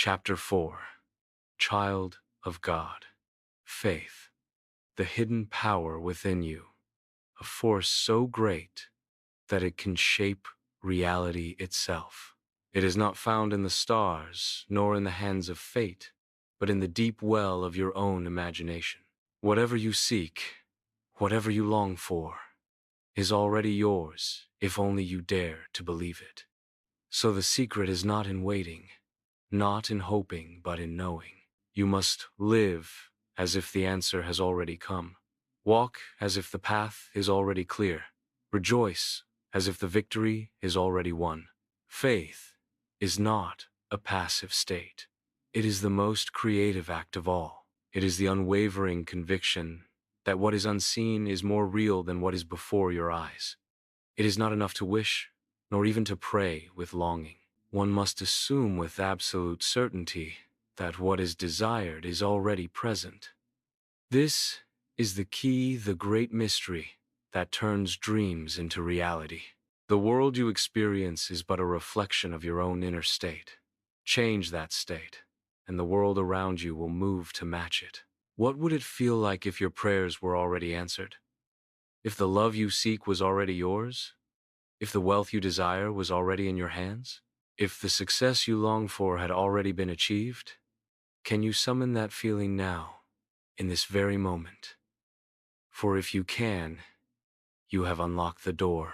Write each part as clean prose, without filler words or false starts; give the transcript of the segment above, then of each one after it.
Chapter 4. Child of God. Faith, the hidden power within you, a force so great that it can shape reality itself. It is not found in the stars, nor in the hands of fate, but in the deep well of your own imagination. Whatever you seek, whatever you long for, is already yours, if only you dare to believe it. So the secret is not in waiting, not in hoping, but in knowing. You must live as if the answer has already come. Walk as if the path is already clear. Rejoice as if the victory is already won. Faith is not a passive state. It is the most creative act of all. It is the unwavering conviction that what is unseen is more real than what is before your eyes. It is not enough to wish, nor even to pray with longing. One must assume with absolute certainty that what is desired is already present. This is the key, the great mystery that turns dreams into reality. The world you experience is but a reflection of your own inner state. Change that state, and the world around you will move to match it. What would it feel like if your prayers were already answered? If the love you seek was already yours? If the wealth you desire was already in your hands? If the success you long for had already been achieved? Can you summon that feeling now, in this very moment? For if you can, you have unlocked the door.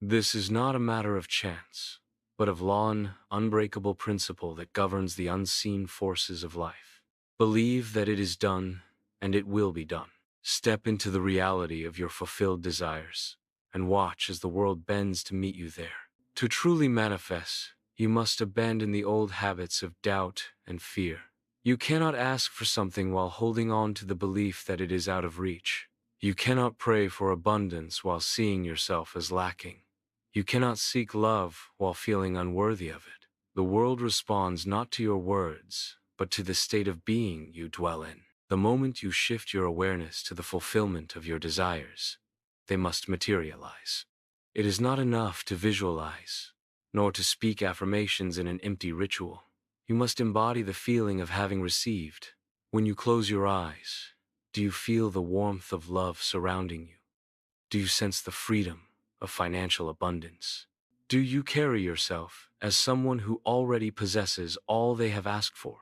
This is not a matter of chance, but of law, an unbreakable principle that governs the unseen forces of life. Believe that it is done, and it will be done. Step into the reality of your fulfilled desires, and watch as the world bends to meet you there. To truly manifest, you must abandon the old habits of doubt and fear. You cannot ask for something while holding on to the belief that it is out of reach. You cannot pray for abundance while seeing yourself as lacking. You cannot seek love while feeling unworthy of it. The world responds not to your words, but to the state of being you dwell in. The moment you shift your awareness to the fulfillment of your desires, they must materialize. It is not enough to visualize, nor to speak affirmations in an empty ritual. You must embody the feeling of having received. When you close your eyes, do you feel the warmth of love surrounding you? Do you sense the freedom of financial abundance? Do you carry yourself as someone who already possesses all they have asked for?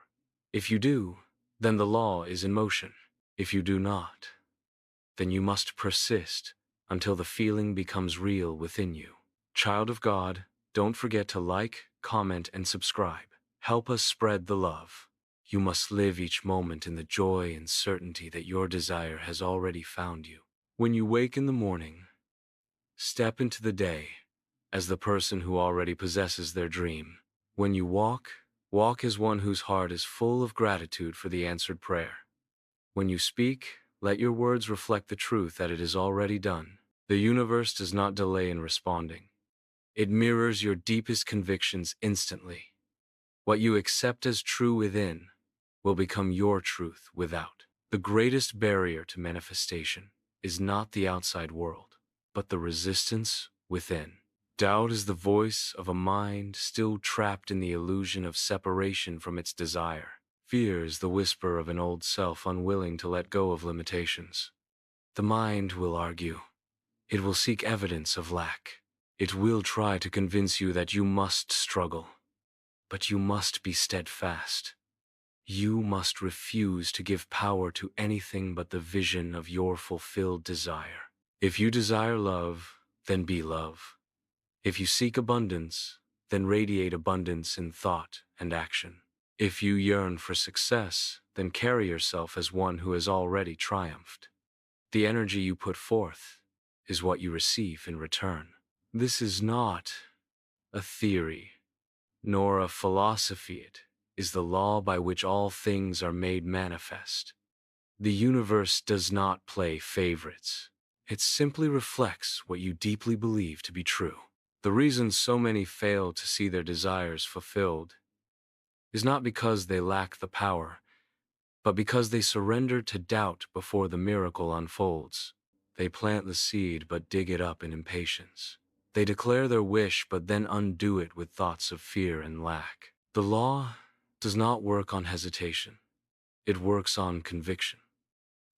If you do, then the law is in motion. If you do not, then you must persist until the feeling becomes real within you. Child of God, don't forget to like, comment, and subscribe. Help us spread the love. You must live each moment in the joy and certainty that your desire has already found you. When you wake in the morning, step into the day as the person who already possesses their dream. When you walk, walk as one whose heart is full of gratitude for the answered prayer. When you speak, let your words reflect the truth that it is already done. The universe does not delay in responding. It mirrors your deepest convictions instantly. What you accept as true within will become your truth without. The greatest barrier to manifestation is not the outside world, but the resistance within. Doubt is the voice of a mind still trapped in the illusion of separation from its desire. Fear is the whisper of an old self unwilling to let go of limitations. The mind will argue. It will seek evidence of lack. It will try to convince you that you must struggle. But you must be steadfast. You must refuse to give power to anything but the vision of your fulfilled desire. If you desire love, then be love. If you seek abundance, then radiate abundance in thought and action. If you yearn for success, then carry yourself as one who has already triumphed. The energy you put forth is what you receive in return. This is not a theory, nor a philosophy. It is the law by which all things are made manifest. The universe does not play favorites. It simply reflects what you deeply believe to be true. The reason so many fail to see their desires fulfilled is not because they lack the power, but because they surrender to doubt before the miracle unfolds. They plant the seed but dig it up in impatience. They declare their wish but then undo it with thoughts of fear and lack. The law does not work on hesitation. It works on conviction.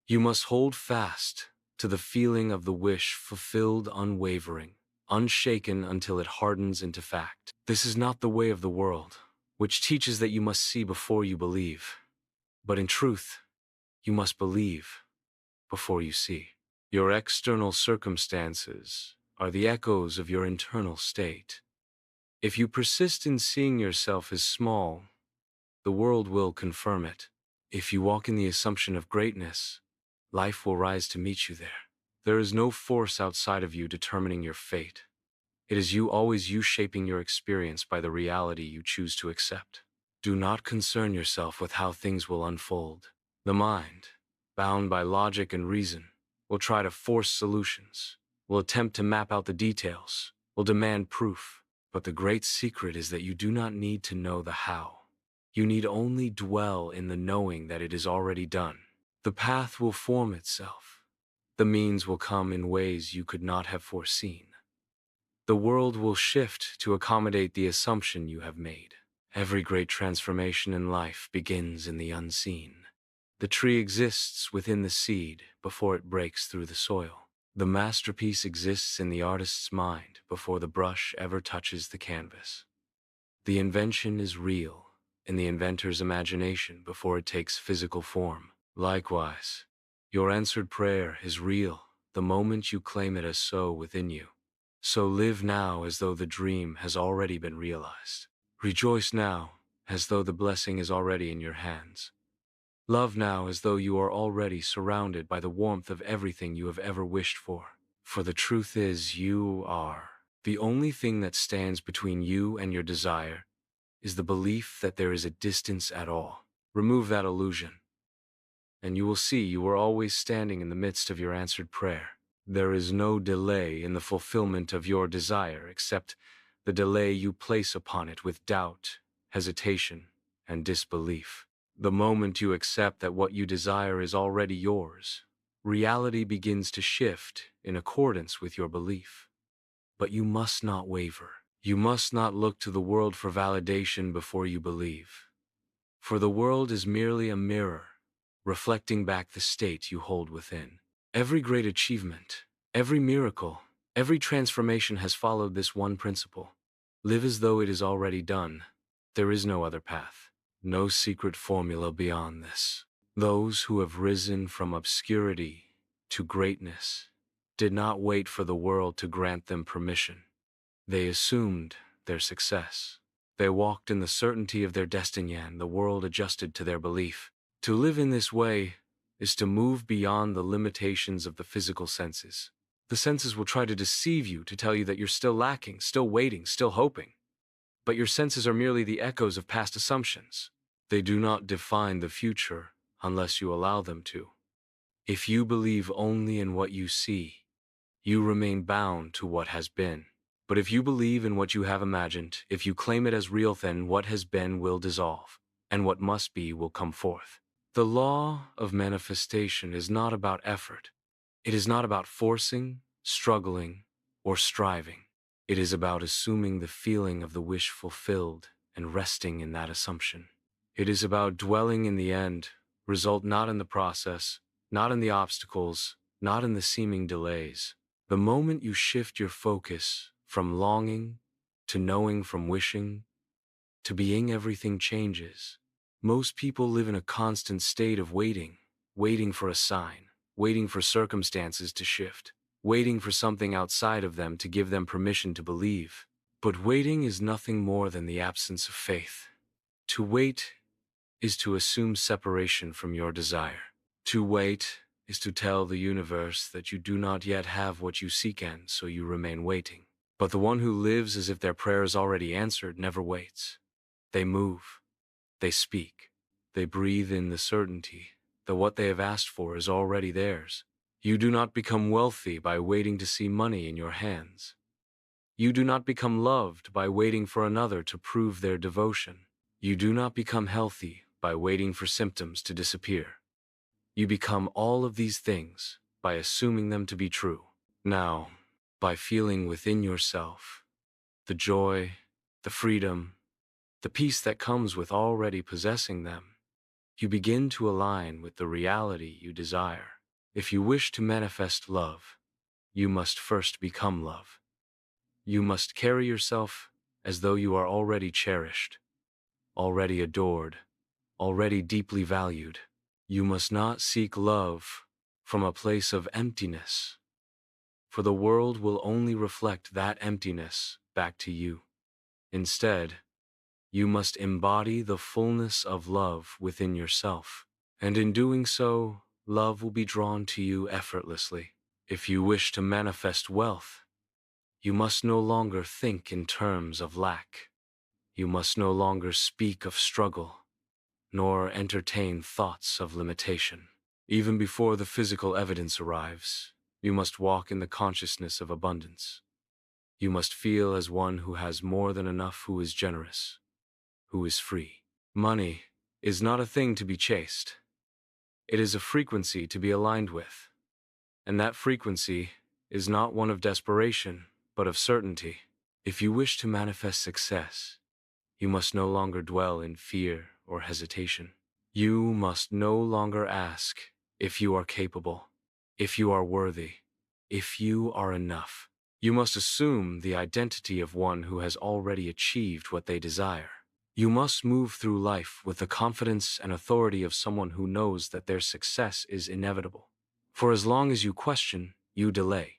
You must hold fast to the feeling of the wish fulfilled unwavering, unshaken until it hardens into fact. This is not the way of the world, which teaches that you must see before you believe. But in truth, you must believe before you see. Your external circumstances are the echoes of your internal state. If you persist in seeing yourself as small, the world will confirm it. If you walk in the assumption of greatness, life will rise to meet you there. There is no force outside of you determining your fate. It is you, always you, shaping your experience by the reality you choose to accept. Do not concern yourself with how things will unfold. The mind, bound by logic and reason, will try to force solutions, will attempt to map out the details, will demand proof. But the great secret is that you do not need to know the how. You need only dwell in the knowing that it is already done. The path will form itself. The means will come in ways you could not have foreseen. The world will shift to accommodate the assumption you have made. Every great transformation in life begins in the unseen. The tree exists within the seed before it breaks through the soil. The masterpiece exists in the artist's mind before the brush ever touches the canvas. The invention is real in the inventor's imagination before it takes physical form. Likewise, your answered prayer is real the moment you claim it as so within you. So live now as though the dream has already been realized. Rejoice now as though the blessing is already in your hands. Love now as though you are already surrounded by the warmth of everything you have ever wished for. For the truth is, you are. The only thing that stands between you and your desire is the belief that there is a distance at all. Remove that illusion, and you will see you are always standing in the midst of your answered prayer. There is no delay in the fulfillment of your desire except the delay you place upon it with doubt, hesitation, and disbelief. The moment you accept that what you desire is already yours, reality begins to shift in accordance with your belief. But you must not waver. You must not look to the world for validation before you believe. For the world is merely a mirror, reflecting back the state you hold within. Every great achievement, every miracle, every transformation has followed this one principle. Live as though it is already done. There is no other path, no secret formula beyond this. Those who have risen from obscurity to greatness did not wait for the world to grant them permission. They assumed their success. They walked in the certainty of their destiny, and the world adjusted to their belief. To live in this way is to move beyond the limitations of the physical senses. The senses will try to deceive you, to tell you that you're still lacking, still waiting, still hoping. But your senses are merely the echoes of past assumptions. They do not define the future unless you allow them to. If you believe only in what you see, you remain bound to what has been. But if you believe in what you have imagined, if you claim it as real, then what has been will dissolve, and what must be will come forth. The law of manifestation is not about effort. It is not about forcing, struggling, or striving. It is about assuming the feeling of the wish fulfilled and resting in that assumption. It is about dwelling in the end result, not in the process, not in the obstacles, not in the seeming delays. The moment you shift your focus from longing to knowing, from wishing to being, everything changes. Most people live in a constant state of waiting, waiting for a sign, waiting for circumstances to shift, waiting for something outside of them to give them permission to believe. But waiting is nothing more than the absence of faith. To wait is to assume separation from your desire. To wait is to tell the universe that you do not yet have what you seek, and so you remain waiting. But the one who lives as if their prayer is already answered never waits. They move, they speak, they breathe in the certainty that what they have asked for is already theirs. You do not become wealthy by waiting to see money in your hands. You do not become loved by waiting for another to prove their devotion. You do not become healthy by waiting for symptoms to disappear. You become all of these things by assuming them to be true. Now, by feeling within yourself the joy, the freedom, the peace that comes with already possessing them. You begin to align with the reality you desire. If you wish to manifest love, you must first become love. You must carry yourself as though you are already cherished, already adored, already deeply valued. You must not seek love from a place of emptiness, for the world will only reflect that emptiness back to you. Instead, you must embody the fullness of love within yourself, and in doing so, love will be drawn to you effortlessly. If you wish to manifest wealth, you must no longer think in terms of lack. You must no longer speak of struggle, nor entertain thoughts of limitation. Even before the physical evidence arrives, you must walk in the consciousness of abundance. You must feel as one who has more than enough, who is generous, who is free. Money is not a thing to be chased. It is a frequency to be aligned with. And that frequency is not one of desperation, but of certainty. If you wish to manifest success, you must no longer dwell in fear or hesitation. You must no longer ask if you are capable, if you are worthy, if you are enough. You must assume the identity of one who has already achieved what they desire. You must move through life with the confidence and authority of someone who knows that their success is inevitable. For as long as you question, you delay.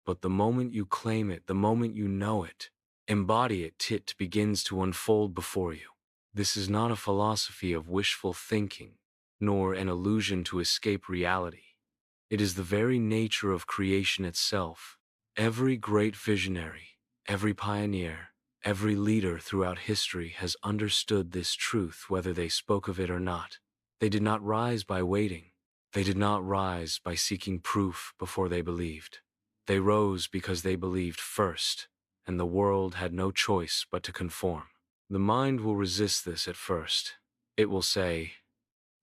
But the moment you claim it, the moment you know it, embody it, it begins to unfold before you. This is not a philosophy of wishful thinking, nor an illusion to escape reality. It is the very nature of creation itself. Every great visionary, every pioneer, every leader throughout history has understood this truth, whether they spoke of it or not. They did not rise by waiting. They did not rise by seeking proof before they believed. They rose because they believed first, and the world had no choice but to conform. The mind will resist this at first. It will say,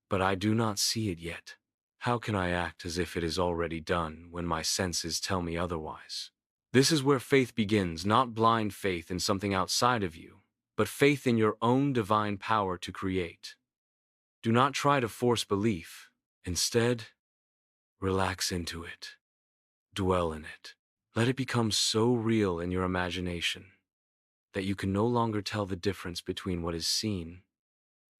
"But I do not see it yet. How can I act as if it is already done when my senses tell me otherwise?" This is where faith begins, not blind faith in something outside of you, but faith in your own divine power to create. Do not try to force belief. Instead, relax into it. Dwell in it. Let it become so real in your imagination that you can no longer tell the difference between what is seen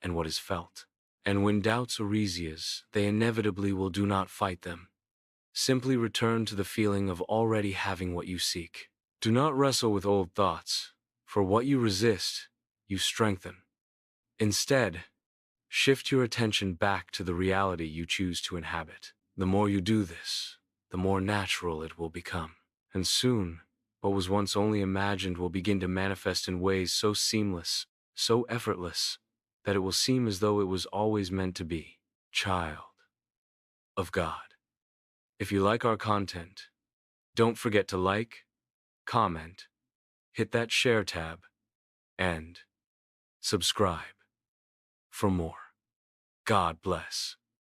and what is felt. And when doubts arise, they inevitably will. Do not fight them. Simply return to the feeling of already having what you seek. Do not wrestle with old thoughts, for what you resist, you strengthen. Instead, shift your attention back to the reality you choose to inhabit. The more you do this, the more natural it will become. And soon, what was once only imagined will begin to manifest in ways so seamless, so effortless, that it will seem as though it was always meant to be. Child of God. If you like our content, don't forget to like, comment, hit that share tab, and subscribe for more. God bless.